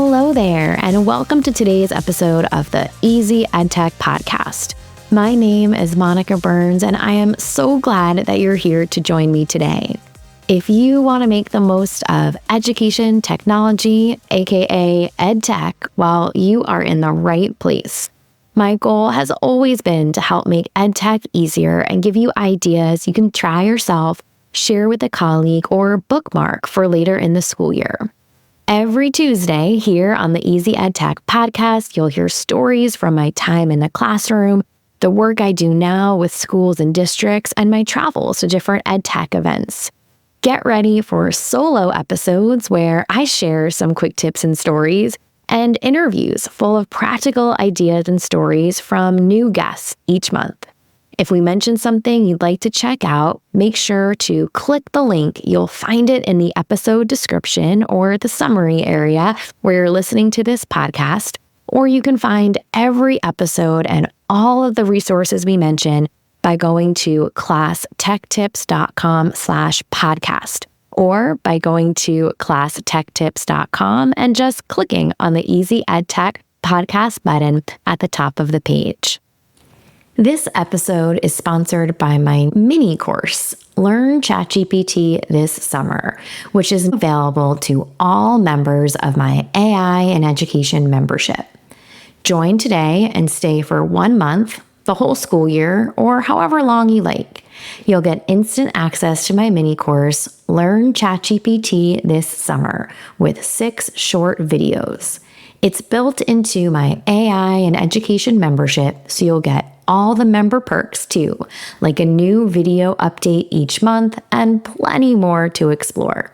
Hello there, and welcome to today's episode of the Easy EdTech Podcast. My name is Monica Burns, and I am so glad that you're here to join me today. If you want to make the most of education technology, aka EdTech, well, you are in the right place. My goal has always been to help make EdTech easier and give you ideas you can try yourself, share with a colleague, or bookmark for later in the school year. Every Tuesday here on the Easy EdTech Podcast, you'll hear stories from my time in the classroom, the work I do now with schools and districts, and my travels to different EdTech events. Get ready for solo episodes where I share some quick tips and stories, and interviews full of practical ideas and stories from new guests each month. If we mention something you'd like to check out, make sure to click the link. You'll find it in the episode description or the summary area where you're listening to this podcast, or you can find every episode and all of the resources we mention by going to classtechtips.com/podcast, or by going to classtechtips.com and just clicking on the Easy EdTech Podcast button at the top of the page. This episode is sponsored by my mini course, Learn ChatGPT This Summer, which is available to all members of my AI and education membership. Join today and stay for 1 month, the whole school year, or however long you like. You'll get instant access to my mini course, Learn ChatGPT This Summer, with 6 short videos. It's built into my AI and education membership, so you'll get all the member perks too, like a new video update each month and plenty more to explore.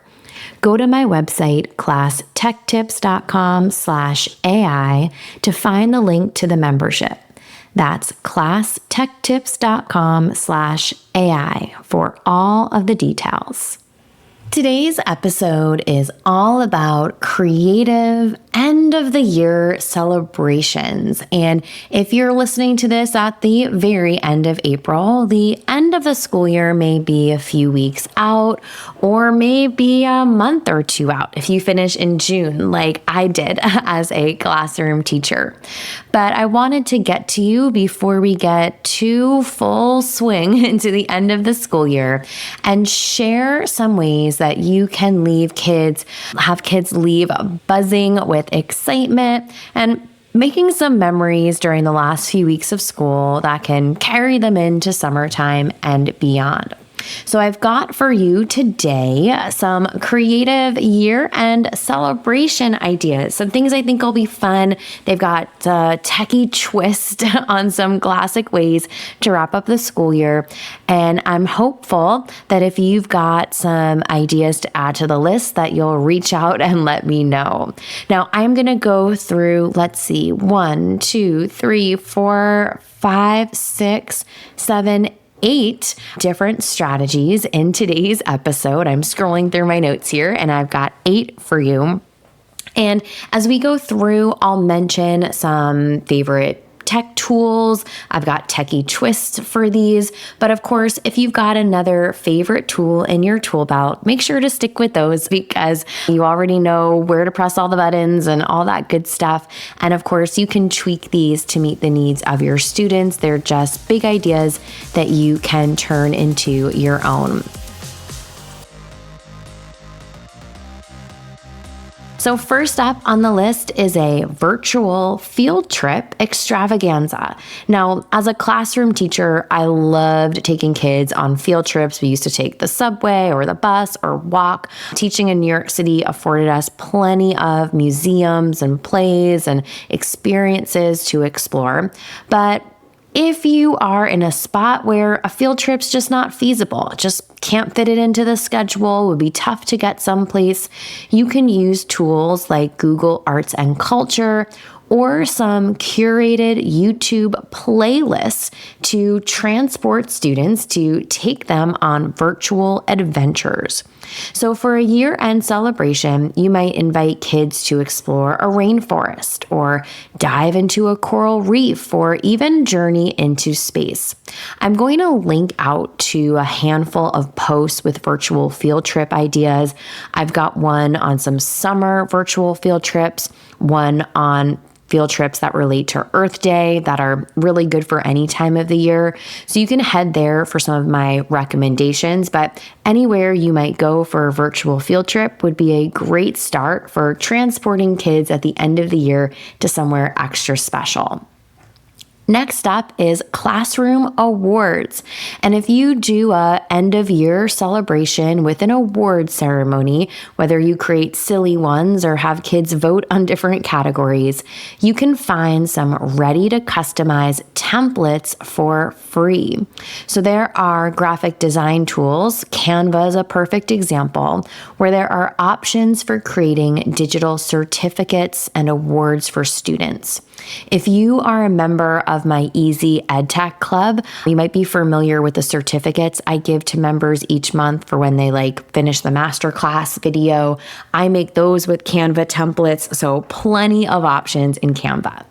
Go to my website, classtechtips.com/AI, to find the link to the membership. That's classtechtips.com/AI for all of the details. Today's episode is all about creative end of the year celebrations. And if you're listening to this at the very end of April, the end of the school year may be a few weeks out, or maybe a month or 2 out if you finish in June, like I did as a classroom teacher. But I wanted to get to you before we get too full swing into the end of the school year and share some ways that you can have kids leave buzzing with excitement and making some memories during the last few weeks of school that can carry them into summertime and beyond. So I've got for you today some creative year-end celebration ideas, some things I think will be fun. They've got a techie twist on some classic ways to wrap up the school year. And I'm hopeful that if you've got some ideas to add to the list, that you'll reach out and let me know. Now, I'm going to go through, 1, 2, 3, 4, 5, 6, 7, 8 different strategies in today's episode. I'm scrolling through my notes here and I've got 8 for you. And as we go through, I'll mention some favorite tech tools. I've got techie twists for these. But of course, if you've got another favorite tool in your tool belt, make sure to stick with those because you already know where to press all the buttons and all that good stuff. And of course, you can tweak these to meet the needs of your students. They're just big ideas that you can turn into your own. So first up on the list is a virtual field trip extravaganza. Now, as a classroom teacher, I loved taking kids on field trips. We used to take the subway or the bus or walk. Teaching in New York City afforded us plenty of museums and plays and experiences to explore. But if you are in a spot where a field trip's just not feasible, just can't fit it into the schedule, would be tough to get someplace, you can use tools like Google Arts and Culture or some curated YouTube playlists to transport students to take them on virtual adventures. So for a year-end celebration, you might invite kids to explore a rainforest or dive into a coral reef or even journey into space. I'm going to link out to a handful of posts with virtual field trip ideas. I've got one on some summer virtual field trips, one on field trips that relate to Earth Day that are really good for any time of the year. So you can head there for some of my recommendations, but anywhere you might go for a virtual field trip would be a great start for transporting kids at the end of the year to somewhere extra special. Next up is classroom awards. And if you do a end of year celebration with an award ceremony, whether you create silly ones or have kids vote on different categories, you can find some ready to customize templates for free. So there are graphic design tools. Canva is a perfect example, where there are options for creating digital certificates and awards for students. If you are a member of my Easy EdTech Club, you might be familiar with the certificates I give to members each month for when they finish the masterclass video. I make those with Canva templates, so plenty of options in Canva.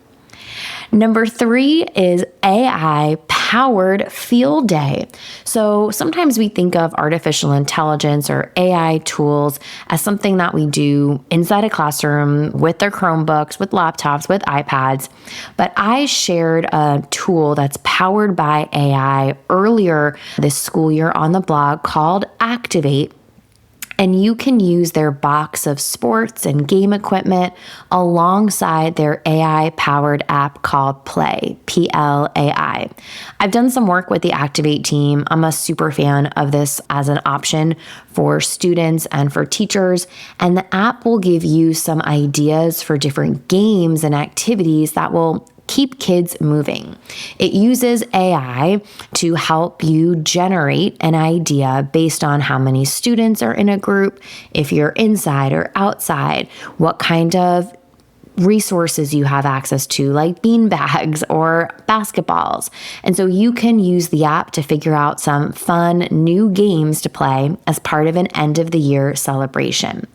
Number 3 is AI-powered field day. So sometimes we think of artificial intelligence or AI tools as something that we do inside a classroom with their Chromebooks, with laptops, with iPads. But I shared a tool that's powered by AI earlier this school year on the blog called Activate. And you can use their box of sports and game equipment alongside their AI-powered app called Play, Plai. I've done some work with the Activate team. I'm a super fan of this as an option for students and for teachers. And the app will give you some ideas for different games and activities that will keep kids moving. It uses AI to help you generate an idea based on how many students are in a group, if you're inside or outside, what kind of resources you have access to, like bean bags or basketballs. And so you can use the app to figure out some fun new games to play as part of an end of the year celebration.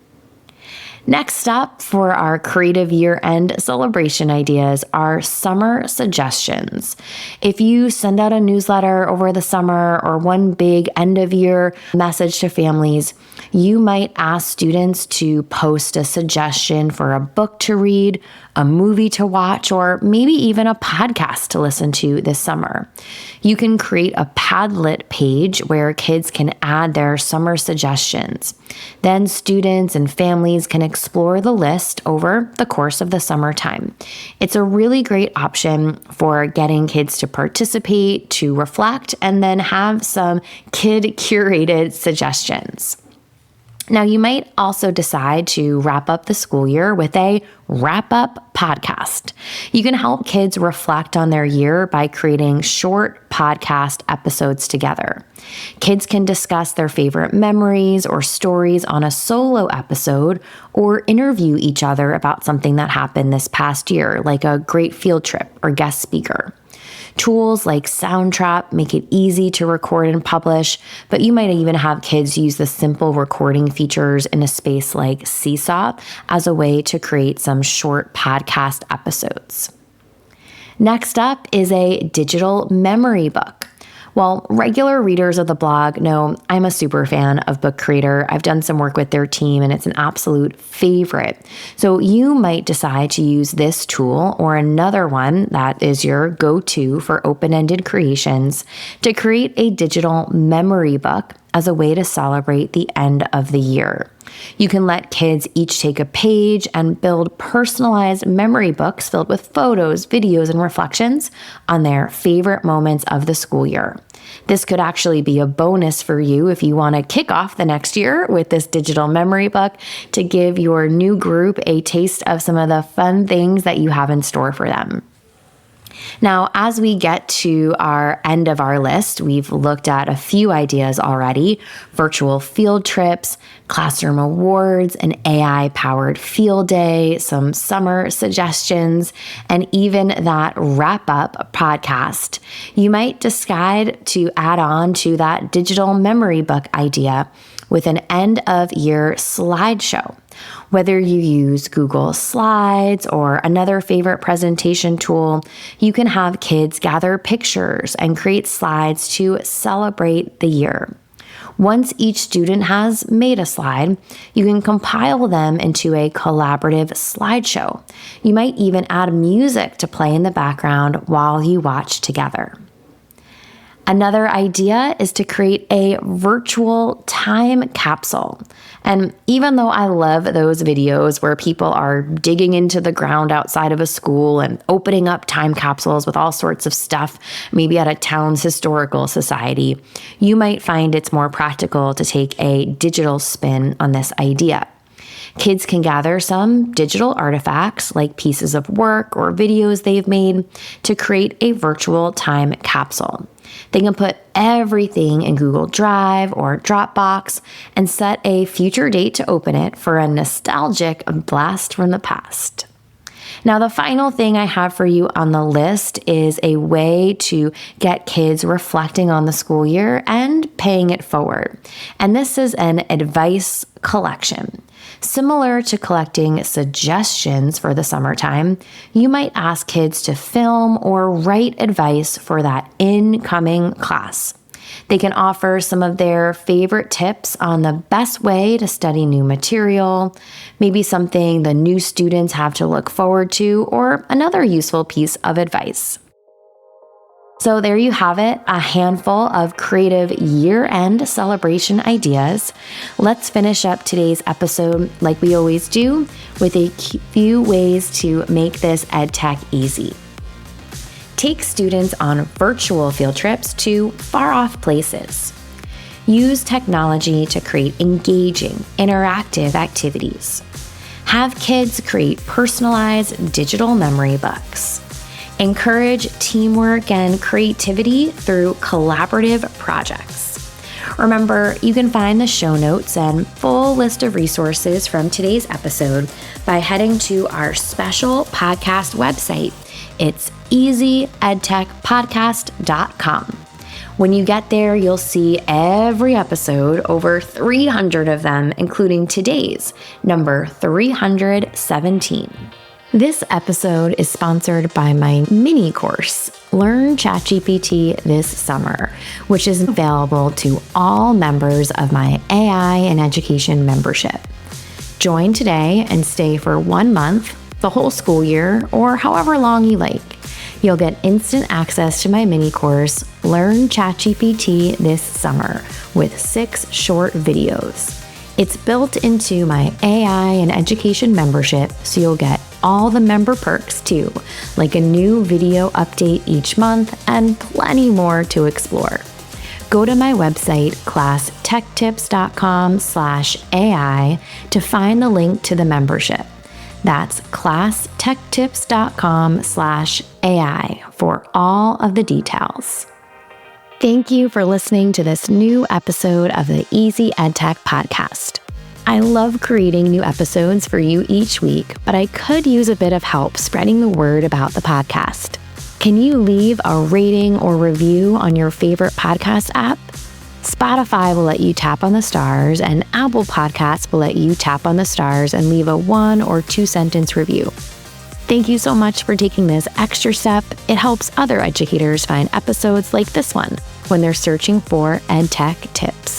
Next up for our creative year-end celebration ideas are summer suggestions. If you send out a newsletter over the summer or one big end-of-year message to families, you might ask students to post a suggestion for a book to read, a movie to watch, or maybe even a podcast to listen to this summer. You can create a Padlet page where kids can add their summer suggestions. Then students and families can explore the list over the course of the summertime. It's a really great option for getting kids to participate, to reflect, and then have some kid-curated suggestions. Now, you might also decide to wrap up the school year with a wrap-up podcast. You can help kids reflect on their year by creating short podcast episodes together. Kids can discuss their favorite memories or stories on a solo episode or interview each other about something that happened this past year, like a great field trip or guest speaker. Tools like Soundtrap make it easy to record and publish, but you might even have kids use the simple recording features in a space like Seesaw as a way to create some short podcast episodes. Next up is a digital memory book. Well, regular readers of the blog know I'm a super fan of Book Creator. I've done some work with their team and it's an absolute favorite. So you might decide to use this tool or another one that is your go-to for open-ended creations to create a digital memory book as a way to celebrate the end of the year. You can let kids each take a page and build personalized memory books filled with photos, videos, and reflections on their favorite moments of the school year. This could actually be a bonus for you if you want to kick off the next year with this digital memory book to give your new group a taste of some of the fun things that you have in store for them. Now, as we get to our end of our list, we've looked at a few ideas already: virtual field trips, classroom awards, an AI-powered field day, some summer suggestions, and even that wrap-up podcast. You might decide to add on to that digital memory book idea with an end-of-year slideshow. Whether you use Google Slides or another favorite presentation tool, you can have kids gather pictures and create slides to celebrate the year. Once each student has made a slide, you can compile them into a collaborative slideshow. You might even add music to play in the background while you watch together. Another idea is to create a virtual time capsule. And even though I love those videos where people are digging into the ground outside of a school and opening up time capsules with all sorts of stuff, maybe at a town's historical society, you might find it's more practical to take a digital spin on this idea. Kids can gather some digital artifacts like pieces of work or videos they've made to create a virtual time capsule. They can put everything in Google Drive or Dropbox and set a future date to open it for a nostalgic blast from the past. Now, the final thing I have for you on the list is a way to get kids reflecting on the school year and paying it forward. And this is an advice collection. Similar to collecting suggestions for the summertime, you might ask kids to film or write advice for that incoming class. They can offer some of their favorite tips on the best way to study new material, maybe something the new students have to look forward to, or another useful piece of advice. So there you have it, a handful of creative year-end celebration ideas. Let's finish up today's episode like we always do with a few ways to make this EdTech easy. Take students on virtual field trips to far-off places. Use technology to create engaging, interactive activities. Have kids create personalized digital memory books. Encourage teamwork and creativity through collaborative projects. Remember, you can find the show notes and full list of resources from today's episode by heading to our special podcast website. It's easyedtechpodcast.com. When you get there, you'll see every episode, over 300 of them, including today's, number 317. This episode is sponsored by my mini course, Learn ChatGPT This Summer, which is available to all members of my AI and Education membership. Join today and stay for 1 month, the whole school year, or however long you like. You'll get instant access to my mini course, Learn ChatGPT This Summer, with 6 short videos. It's built into my AI and Education membership, so you'll get all the member perks too, like a new video update each month and plenty more to explore. Go to my website, classtechtips.com/AI, to find the link to the membership. That's classtechtips.com/AI for all of the details. Thank you for listening to this new episode of the Easy EdTech Podcast. I love creating new episodes for you each week, but I could use a bit of help spreading the word about the podcast. Can you leave a rating or review on your favorite podcast app? Spotify will let you tap on the stars, and Apple Podcasts will let you tap on the stars and leave a 1 or 2 sentence review. Thank you so much for taking this extra step. It helps other educators find episodes like this one when they're searching for EdTech tips.